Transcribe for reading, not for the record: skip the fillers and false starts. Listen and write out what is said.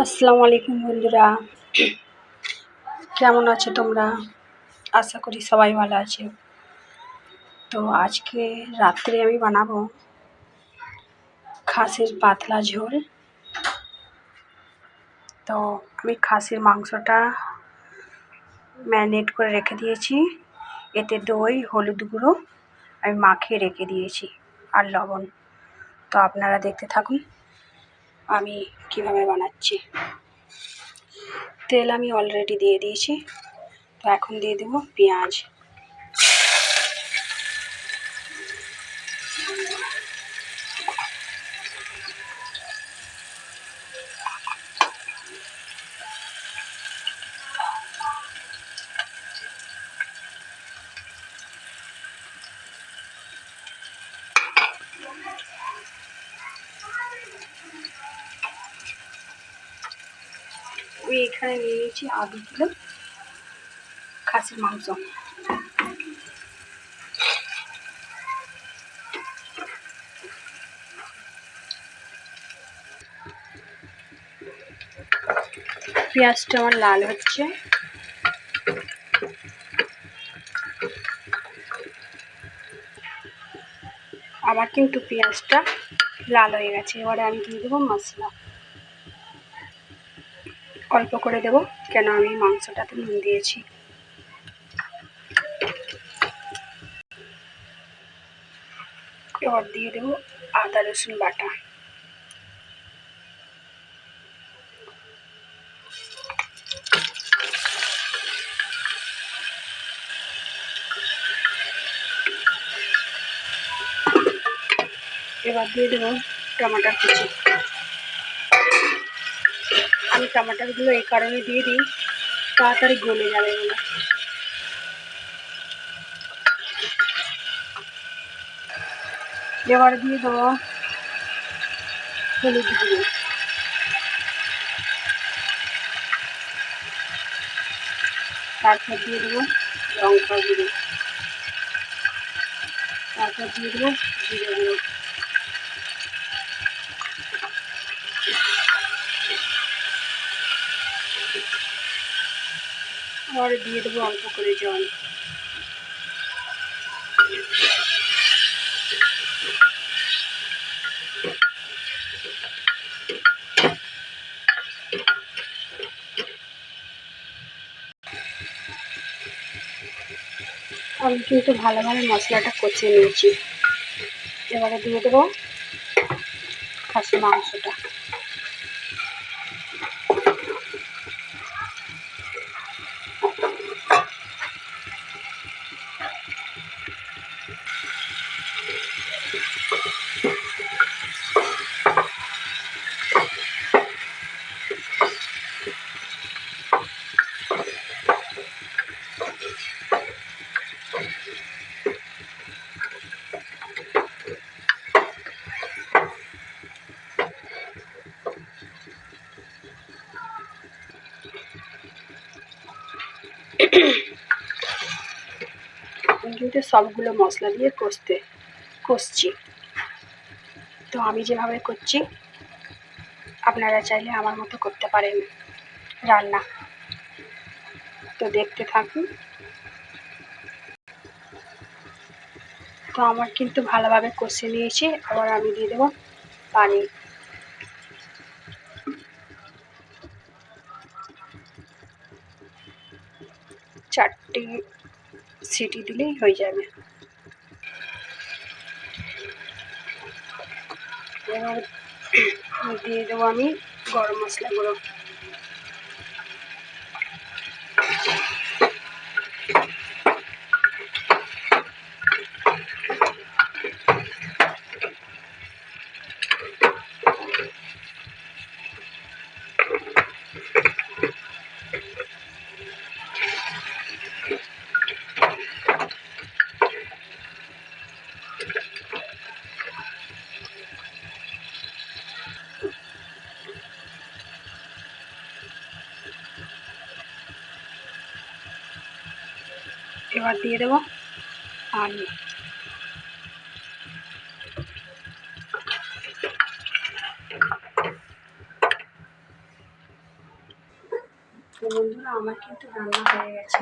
আসসালামু আলাইকুম বন্ধুরা, কেমন আছো তোমরা? আশা করি সবাই ভালো আছে। তো আজকে রাত্রে আমি বানাবো খাসির পাতলা ঝোল। তো আমি খাসির মাংসটা ম্যারিনেট করে রেখে দিয়েছি, এতে দই, হলুদ গুঁড়ো আমি মাখিয়ে রেখে দিয়েছি আর লবণ। তো আপনারা দেখতে থাকুন আমি কিভাবে বানাচ্ছি। তেল আমি অলরেডি দিয়ে দিয়েছি। তো এখন দিয়ে দেবো পেঁয়াজ। আমি এখানে নিয়ে নিয়েছি আধা কিলো খাসির মাংস। পেঁয়াজটা আমার লাল হচ্ছে। আবার কিন্তু পেঁয়াজটা লাল হয়ে গেছে। এবারে আমি দিয়ে দেবো মশলা, অল্প করে দেবো, কেন আমি মাংসটাতে নুন দিয়েছি। এবার দিয়ে দেবো আদা রসুন বাটা। এবার দিয়ে দেবো টমাটার কুচি। আমি টমাটারগুলো এই কারণে দিয়ে দিই, তাড়াতাড়ি গলে যাবে বলে। এবার দিয়ে দেবো হলুদ গুঁড়ো, তারপর দিয়ে দেবো লঙ্কা গুঁড়ো, তারপর দিয়ে দেবো জিরে গুঁড়ো, আর দিয়ে দেবো অল্প করে জল। আমি কিন্তু ভালোভাবে মশলাটা কষিয়ে নিয়েছি। এবারে দিয়ে দেবো খাসির মাংসটা। আমি কিন্তু সবগুলো মশলা দিয়ে কষছি। তো আমি যেভাবে করছি আপনারা চাইলে আমার মতো করতে পারেন রান্না। তো দেখতে থাকুন। তো আমার কিন্তু ভালোভাবে কষে নিয়েছি। আবার আমি দিয়ে দেবো পানি। চারটে সিটি দিলেই হয়ে যাবে। এবার দিয়ে দেবো আমি গরম মশলা গুঁড়ো। এবার দিয়ে দেবো পানি। তো বন্ধুরা আমার কিন্তু রান্না হয়ে গেছে।